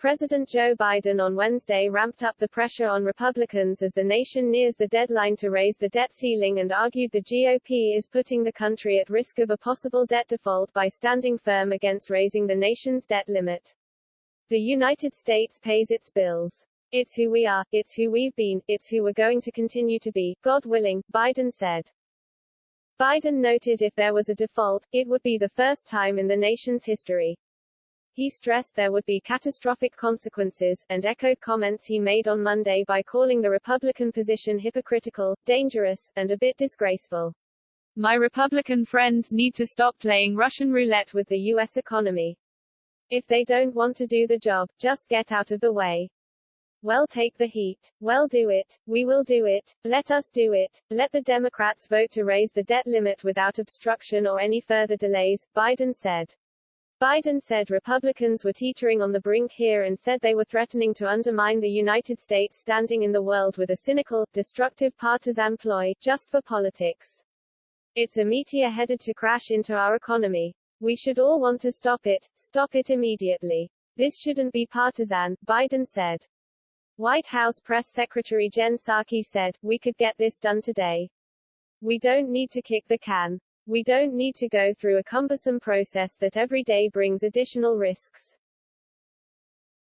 President Joe Biden on Wednesday ramped up the pressure on Republicans as the nation nears the deadline to raise the debt ceiling and argued the GOP is putting the country at risk of a possible debt default by standing firm against raising the nation's debt limit. The United States pays its bills. It's who we are, it's who we've been, it's who we're going to continue to be, God willing, Biden said. Biden noted if there was a default, it would be the first time in the nation's history. He stressed there would be catastrophic consequences, and echoed comments he made on Monday by calling the Republican position hypocritical, dangerous, and a bit disgraceful. My Republican friends need to stop playing Russian roulette with the U.S. economy. If they don't want to do the job, just get out of the way. Well, take the heat. Well, do it. We will do it. Let us do it. Let the Democrats vote to raise the debt limit without obstruction or any further delays, Biden said. Biden said Republicans were teetering on the brink here and said they were threatening to undermine the United States' standing in the world with a cynical, destructive partisan ploy, just for politics. It's a meteor headed to crash into our economy. We should all want to stop it immediately. This shouldn't be partisan, Biden said. White House Press Secretary Jen Psaki said, we could get this done today. We don't need to kick the can. We don't need to go through a cumbersome process that every day brings additional risks.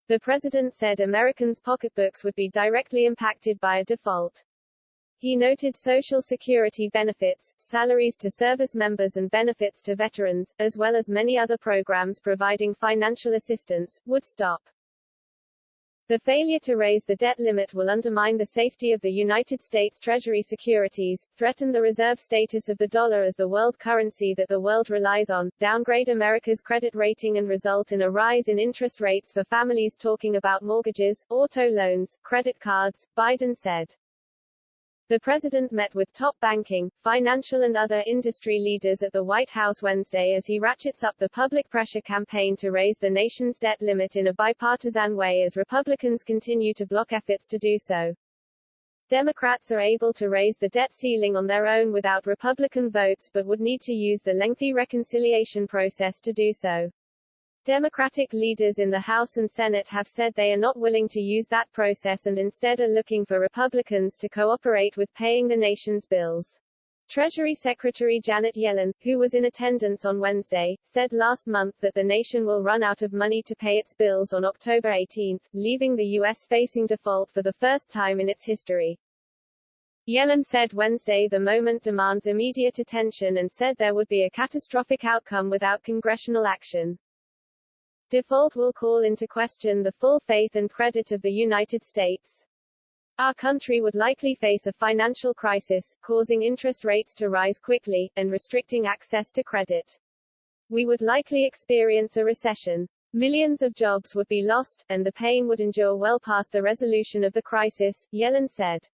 The president said Americans' pocketbooks would be directly impacted by a default. He noted Social Security benefits, salaries to service members and benefits to veterans, as well as many other programs providing financial assistance, would stop. The failure to raise the debt limit will undermine the safety of the United States Treasury securities, threaten the reserve status of the dollar as the world currency that the world relies on, downgrade America's credit rating and result in a rise in interest rates for families talking about mortgages, auto loans, credit cards, Biden said. The president met with top banking, financial and other industry leaders at the White House Wednesday as he ratchets up the public pressure campaign to raise the nation's debt limit in a bipartisan way as Republicans continue to block efforts to do so. Democrats are able to raise the debt ceiling on their own without Republican votes but would need to use the lengthy reconciliation process to do so. Democratic leaders in the House and Senate have said they are not willing to use that process and instead are looking for Republicans to cooperate with paying the nation's bills. Treasury Secretary Janet Yellen, who was in attendance on Wednesday, said last month that the nation will run out of money to pay its bills on October 18, leaving the U.S. facing default for the first time in its history. Yellen said Wednesday the moment demands immediate attention and said there would be a catastrophic outcome without congressional action. Default will call into question the full faith and credit of the United States. Our country would likely face a financial crisis, causing interest rates to rise quickly, and restricting access to credit. We would likely experience a recession. Millions of jobs would be lost, and the pain would endure well past the resolution of the crisis, Yellen said.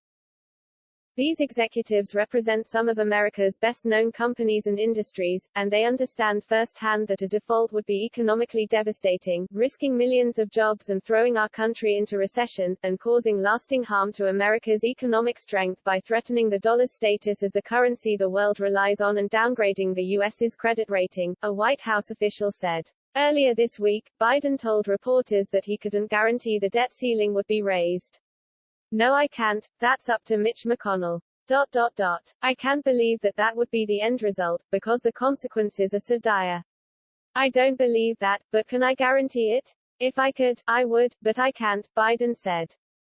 These executives represent some of America's best-known companies and industries, and they understand firsthand that a default would be economically devastating, risking millions of jobs and throwing our country into recession, and causing lasting harm to America's economic strength by threatening the dollar's status as the currency the world relies on and downgrading the U.S.'s credit rating, a White House official said. Earlier this week, Biden told reporters that he couldn't guarantee the debt ceiling would be raised. No, I can't, that's up to Mitch McConnell. I can't believe that would be the end result, because the consequences are so dire. I don't believe that, but can I guarantee it? If I could, I would, but I can't, Biden said.